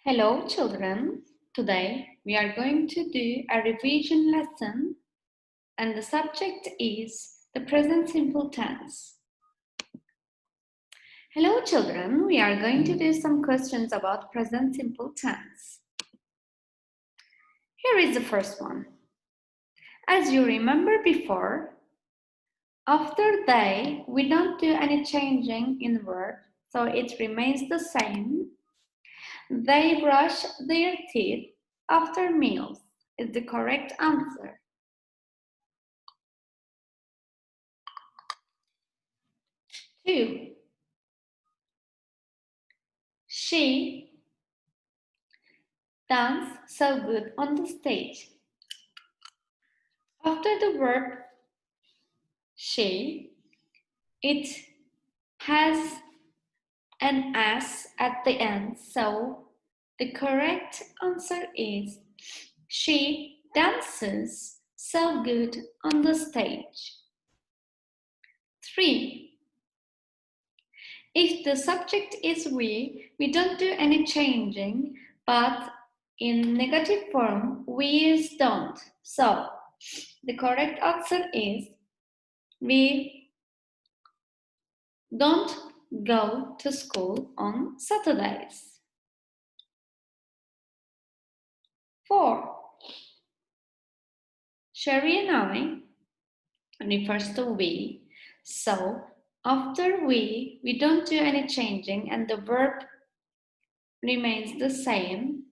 Hello children, today we are going to do a revision lesson and the subject is the present simple tense. Hello children, we are going to do some questions about present simple tense. Here is the first one. As you remember before, after they, we don't do any changing in verb, so it remains the same. They brush their teeth after meals is the correct answer. 2. She danced so good on the stage. After the verb she, it has an S at the end, so the correct answer is she dances so good on the stage. 3. If the subject is we don't do any changing, but in negative form, we use don't. So, the correct answer is we don't go to school on Saturdays. 4. Sherry and I refers to we. So, after we don't do any changing and the verb remains the same.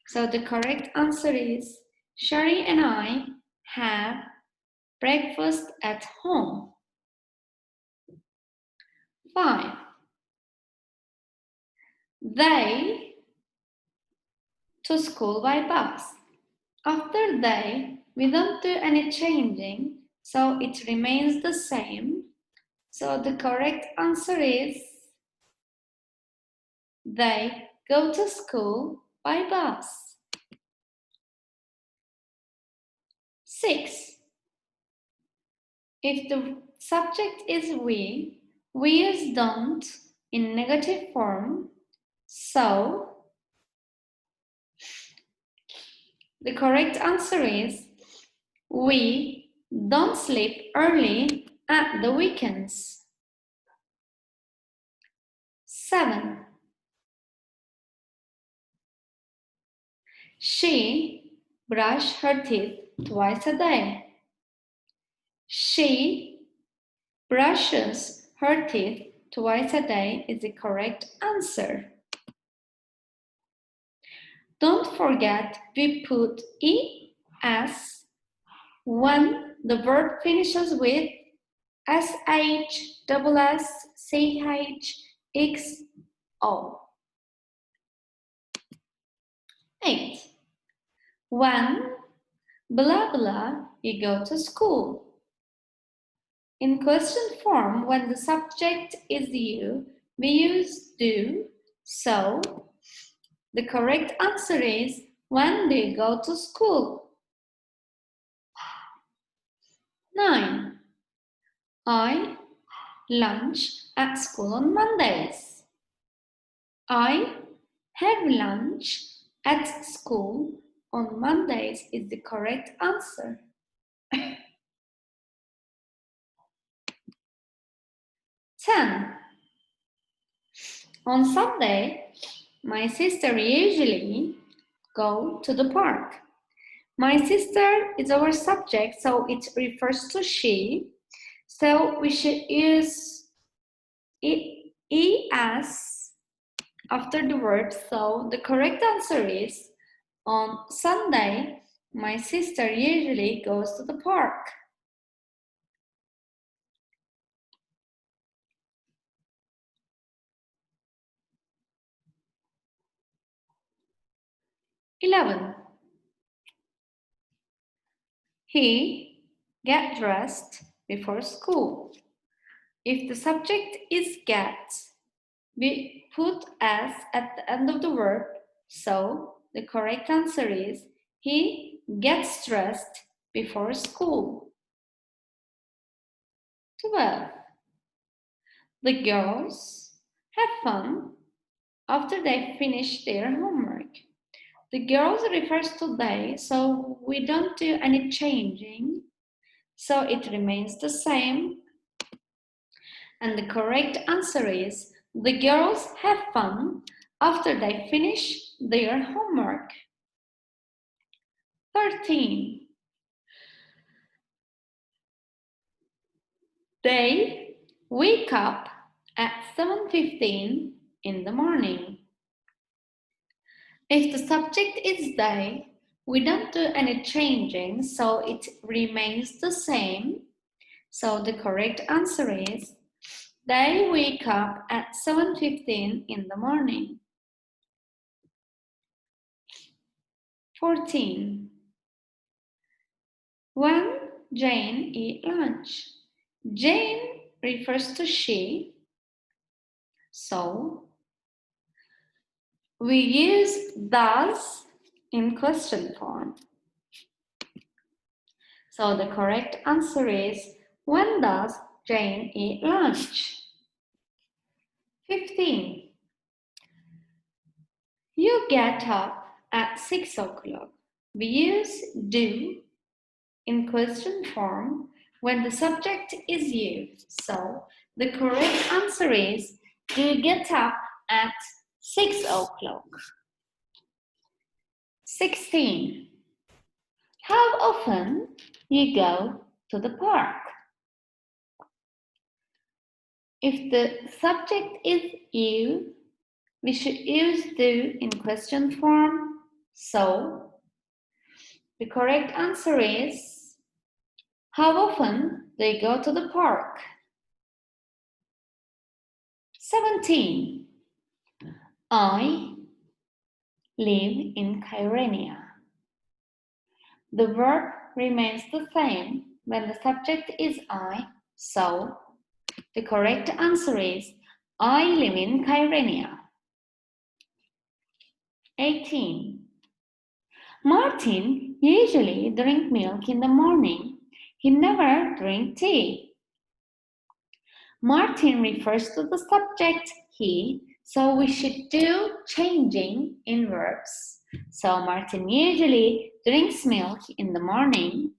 So, the correct answer is Sherry and I have breakfast at home. 5. They to school by bus. After they, we don't do any changing, so it remains the same. So the correct answer is they go to school by bus. 6. If the subject is we use don't in negative form, so the correct answer is we don't sleep early at the weekends. 7. She brushes her teeth twice a day. She brushes her teeth twice a day is the correct answer. Don't forget we put es when the verb finishes with sh, double s, ch, x, o. 8. When blah blah you go to school. In question form, when the subject is you, we use do, so the correct answer is when do you go to school? 9. I lunch at school on Mondays. I have lunch at school on Mondays is the correct answer. 10. On Sunday, my sister usually go to the park. My sister is our subject, so it refers to she. So we should use es after the verb. So the correct answer is on Sunday, my sister usually goes to the park. 11. He get dressed before school. If the subject is get, we put s at the end of the verb, so the correct answer is he gets dressed before school. 12. The girls have fun after they finish their homework. The girls refers to they, so we don't do any changing, so it remains the same. And the correct answer is the girls have fun after they finish their homework. 13. They wake up at 7:15 in the morning. If the subject is they, we don't do any changing, so it remains the same. So the correct answer is they wake up at 7:15 in the morning. 14. When Jane eat lunch. Jane refers to she, so we use does in question form. So the correct answer is when does Jane eat lunch? 15. You get up at 6 o'clock. We use do in question form when the subject is you. So the correct answer is do you get up at 6 o'clock? 16. How often you go to the park? If the subject is you, we should use do in question form. So the correct answer is how often do you go to the park? 17. I live in Kyrenia. The verb remains the same when the subject is I, so the correct answer is I live in Kyrenia. 18. Martin usually drinks milk in the morning. He never drinks tea. Martin refers to the subject he, so we should do changing in verbs. So Martin usually drinks milk in the morning.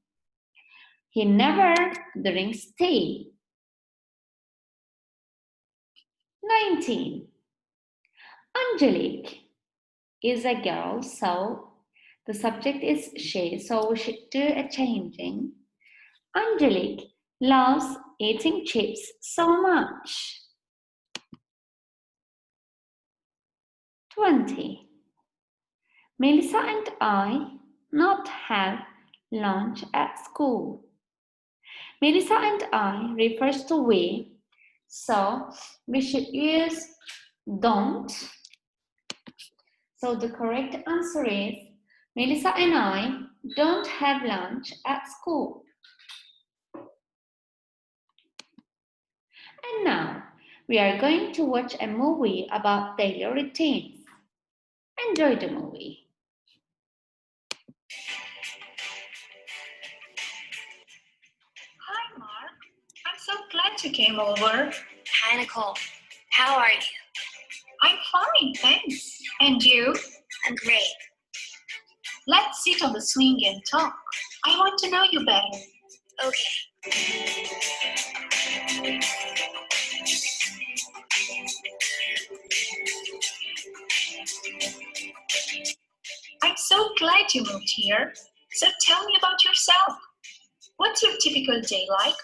He never drinks tea. 19. Angelique is a girl, so the subject is she, so we should do a changing. Angelique loves eating chips so much. 20. Melissa and I not have lunch at school. Melissa and I refers to we, so we should use don't. So the correct answer is Melissa and I don't have lunch at school. And now we are going to watch a movie about daily routines. Enjoy the movie. Hi, Mark. I'm so glad you came over. Hi, Nicole. How are you? I'm fine, thanks. And you? I'm great. Let's sit on the swing and talk. I want to know you better. Okay. I'm so glad you moved here. So tell me about yourself. What's your typical day like?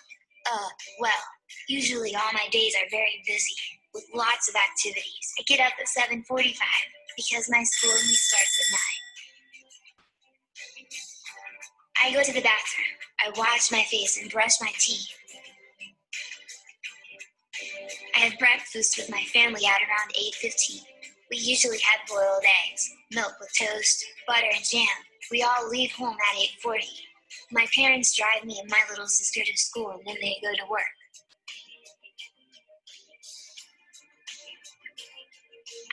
Well, usually all my days are very busy with lots of activities. I get up at 7:45 because my school only starts at 9. I go to the bathroom. I wash my face and brush my teeth. I have breakfast with my family at around 8:15. We usually have boiled eggs, milk with toast, butter, and jam. We all leave home at 8:40. My parents drive me and my little sister to school and then they go to work.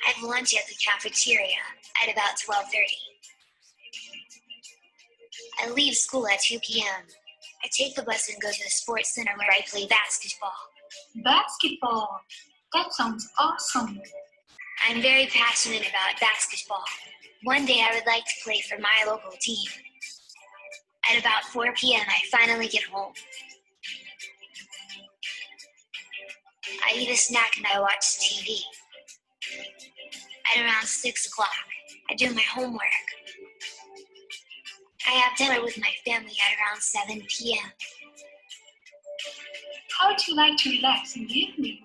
I have lunch at the cafeteria at about 12:30. I leave school at 2 p.m. I take the bus and go to the sports center where I play basketball. Basketball. That sounds awesome. I'm very passionate about basketball. One day I would like to play for my local team. At about 4 p.m. I finally get home. I eat a snack and I watch TV. At around 6 o'clock, I do my homework. I have dinner with my family at around 7 p.m. How do you like to relax in the evening?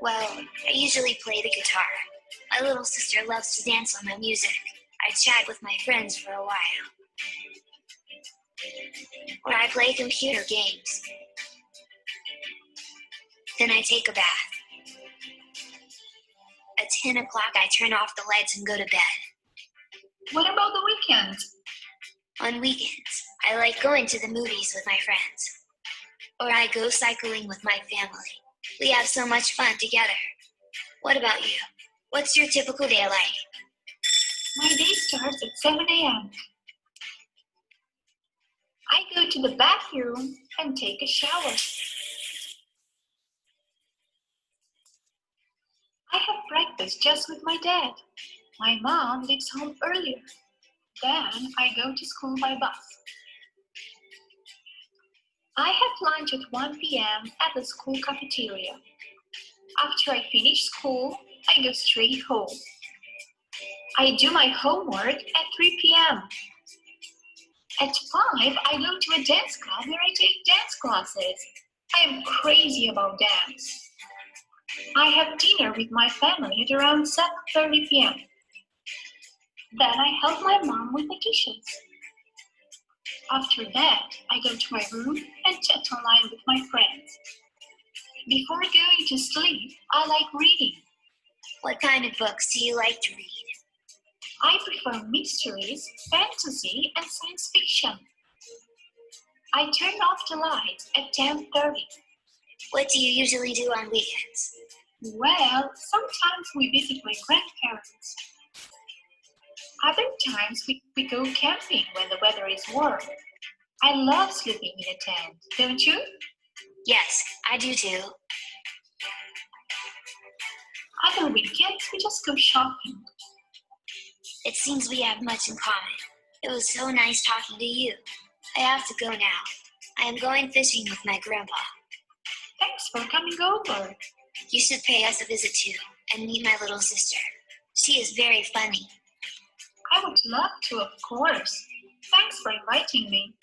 Well, I usually play the guitar. My little sister loves to dance on my music. I chat with my friends for a while. Or I play computer games. Then I take a bath. At 10 o'clock, I turn off the lights and go to bed. What about the weekends? On weekends, I like going to the movies with my friends. Or I go cycling with my family. We have so much fun together. What about you? What's your typical day like? My day starts at 7 a.m. I go to the bathroom and take a shower. I have breakfast just with my dad. My mom leaves home earlier. Then I go to school by bus. I have lunch at 1 p.m. at the school cafeteria. After I finish school, I go straight home. I do my homework at 3 p.m. At 5, I go to a dance club where I take dance classes. I am crazy about dance. I have dinner with my family at around 7:30 p.m. Then I help my mom with the dishes. After that, I go to my room and chat online with my friends. Before going to sleep, I like reading. What kind of books do you like to read? I prefer mysteries, fantasy, and science fiction. I turn off the lights at 10:30. What do you usually do on weekends? Well, sometimes we visit my grandparents. Other times we go camping when the weather is warm. I love sleeping in a tent, don't you? Yes, I do too. Other weekends we just go shopping. It seems we have much in common. It was so nice talking to you. I have to go now. I am going fishing with my grandpa. Thanks for coming over. You should pay us a visit too and meet my little sister. She is very funny. I would love to, of course. Thanks for inviting me.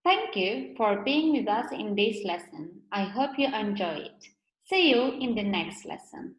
Thank you for being with us in this lesson. I hope you enjoy it. See you in the next lesson.